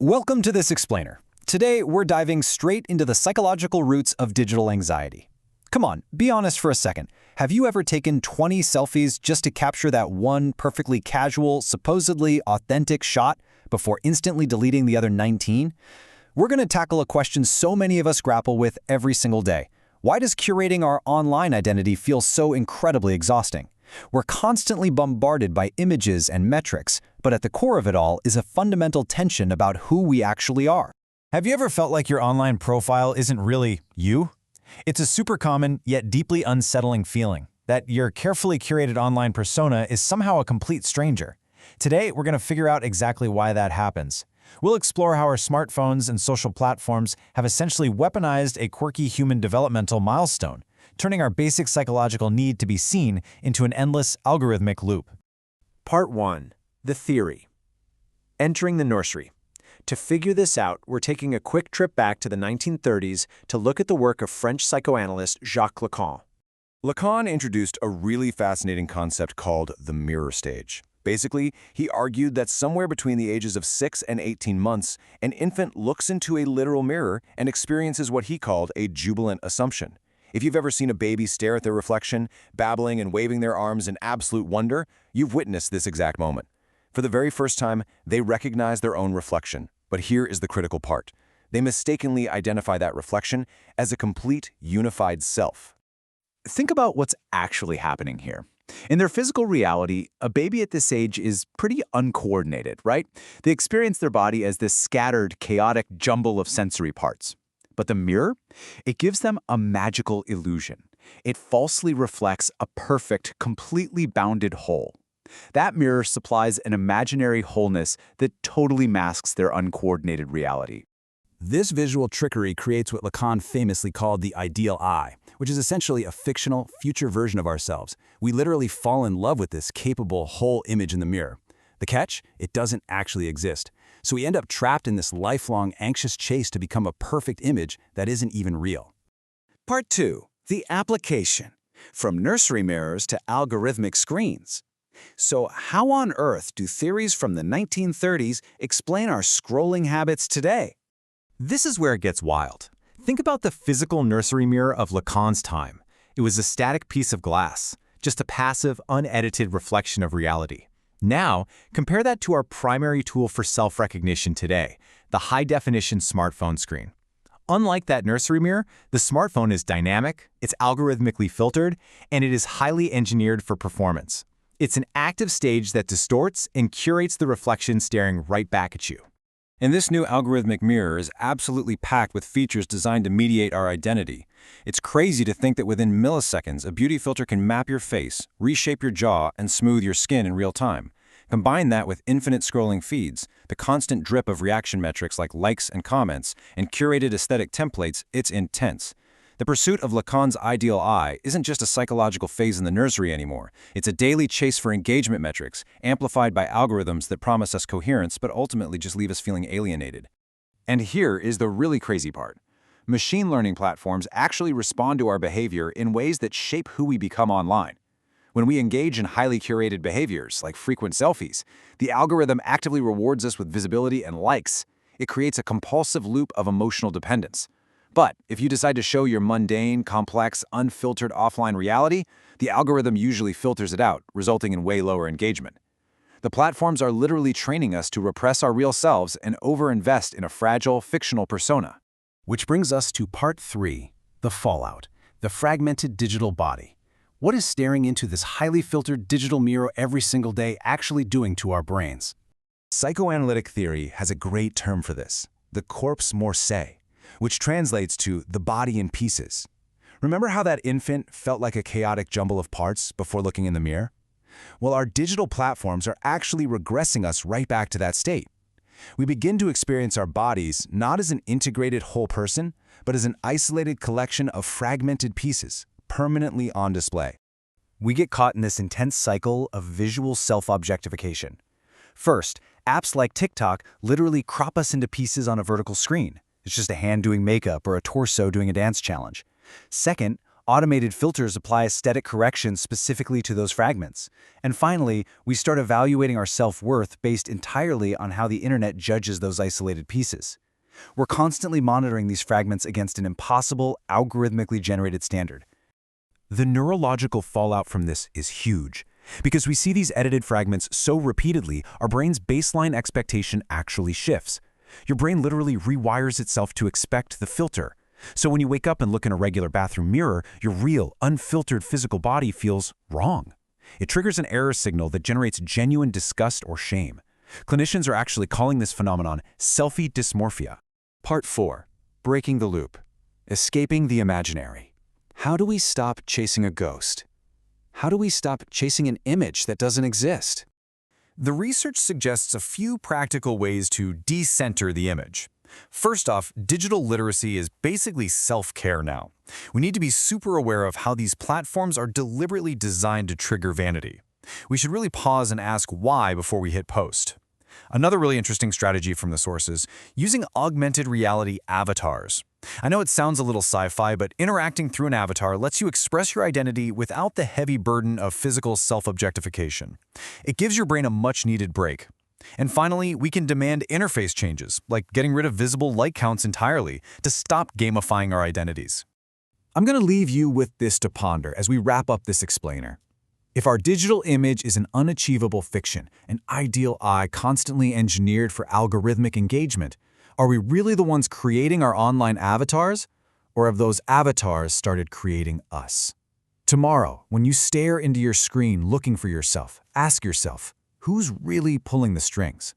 Welcome to This Explainer. Today, we're diving straight into the psychological roots of digital anxiety. Come on, be honest for a second. Have you ever taken 20 selfies just to capture that one perfectly casual, supposedly authentic shot before instantly deleting the other 19? We're going to tackle a question so many of us grapple with every single day. Why does curating our online identity feel so incredibly exhausting? We're constantly bombarded by images and metrics, but at the core of it all is a fundamental tension about who we actually are. Have you ever felt like your online profile isn't really you? It's a super common, yet deeply unsettling feeling that your carefully curated online persona is somehow a complete stranger. Today, we're going to figure out exactly why that happens. We'll explore how our smartphones and social platforms have essentially weaponized a quirky human developmental milestone, turning our basic psychological need to be seen into an endless algorithmic loop. Part 1. The Theory. Entering the nursery. To figure this out, we're taking a quick trip back to the 1930s to look at the work of French psychoanalyst Jacques Lacan. Lacan introduced a really fascinating concept called the mirror stage. Basically, he argued that somewhere between the ages of 6 and 18 months, an infant looks into a literal mirror and experiences what he called a jubilant assumption. If you've ever seen a baby stare at their reflection, babbling and waving their arms in absolute wonder, you've witnessed this exact moment. For the very first time, they recognize their own reflection. But here is the critical part. They mistakenly identify that reflection as a complete, unified self. Think about what's actually happening here. In their physical reality, a baby at this age is pretty uncoordinated, right? They experience their body as this scattered, chaotic jumble of sensory parts. But the mirror, it gives them a magical illusion. It falsely reflects a perfect, completely bounded whole. That mirror supplies an imaginary wholeness that totally masks their uncoordinated reality. This visual trickery creates what Lacan famously called the ideal I, which is essentially a fictional, future version of ourselves. We literally fall in love with this capable, whole image in the mirror. The catch? It doesn't actually exist. So we end up trapped in this lifelong, anxious chase to become a perfect image that isn't even real. Part 2. The Application. From nursery mirrors to algorithmic screens. So how on earth do theories from the 1930s explain our scrolling habits today? This is where it gets wild. Think about the physical nursery mirror of Lacan's time. It was a static piece of glass, just a passive, unedited reflection of reality. Now, compare that to our primary tool for self-recognition today, the high-definition smartphone screen. Unlike that nursery mirror, the smartphone is dynamic, it's algorithmically filtered, and it is highly engineered for performance. It's an active stage that distorts and curates the reflection staring right back at you. And this new algorithmic mirror is absolutely packed with features designed to mediate our identity. It's crazy to think that within milliseconds, a beauty filter can map your face, reshape your jaw, and smooth your skin in real time. Combine that with infinite scrolling feeds, the constant drip of reaction metrics like likes and comments, and curated aesthetic templates, it's intense. The pursuit of Lacan's ideal I isn't just a psychological phase in the nursery anymore. It's a daily chase for engagement metrics, amplified by algorithms that promise us coherence but ultimately just leave us feeling alienated. And here is the really crazy part. Machine learning platforms actually respond to our behavior in ways that shape who we become online. When we engage in highly curated behaviors, like frequent selfies, the algorithm actively rewards us with visibility and likes. It creates a compulsive loop of emotional dependence. But if you decide to show your mundane, complex, unfiltered offline reality, the algorithm usually filters it out, resulting in way lower engagement. The platforms are literally training us to repress our real selves and overinvest in a fragile, fictional persona. Which brings us to Part 3, the fallout, the fragmented digital body. What is staring into this highly filtered digital mirror every single day actually doing to our brains? Psychoanalytic theory has a great term for this, the corpse morse, which translates to the body in pieces. Remember how that infant felt like a chaotic jumble of parts before looking in the mirror? Well, our digital platforms are actually regressing us right back to that state. We begin to experience our bodies not as an integrated whole person, but as an isolated collection of fragmented pieces, permanently on display. We get caught in this intense cycle of visual self-objectification. First, apps like TikTok literally crop us into pieces on a vertical screen. It's just a hand doing makeup or a torso doing a dance challenge. Second, Automated filters apply aesthetic corrections specifically to those fragments. And finally, we start evaluating our self-worth based entirely on how the internet judges those isolated pieces. We're constantly monitoring these fragments against an impossible, algorithmically generated standard. The neurological fallout from this is huge. Because we see these edited fragments so repeatedly, our brain's baseline expectation actually shifts. Your brain literally rewires itself to expect the filter. So when you wake up and look in a regular bathroom mirror, your real, unfiltered physical body feels wrong. It triggers an error signal that generates genuine disgust or shame. Clinicians are actually calling this phenomenon selfie dysmorphia. Part 4. Breaking the loop. Escaping the imaginary. How do we stop chasing a ghost? How do we stop chasing an image that doesn't exist? The research suggests a few practical ways to decenter the image. First off, digital literacy is basically self-care now. We need to be super aware of how these platforms are deliberately designed to trigger vanity. We should really pause and ask why before we hit post. Another really interesting strategy from the sources, using augmented reality avatars. I know it sounds a little sci-fi, but interacting through an avatar lets you express your identity without the heavy burden of physical self-objectification. It gives your brain a much-needed break. And finally, we can demand interface changes, like getting rid of visible like counts entirely, to stop gamifying our identities. I'm going to leave you with this to ponder as we wrap up this explainer. If our digital image is an unachievable fiction, an ideal I constantly engineered for algorithmic engagement, are we really the ones creating our online avatars? Or have those avatars started creating us? Tomorrow, when you stare into your screen looking for yourself, ask yourself, who's really pulling the strings?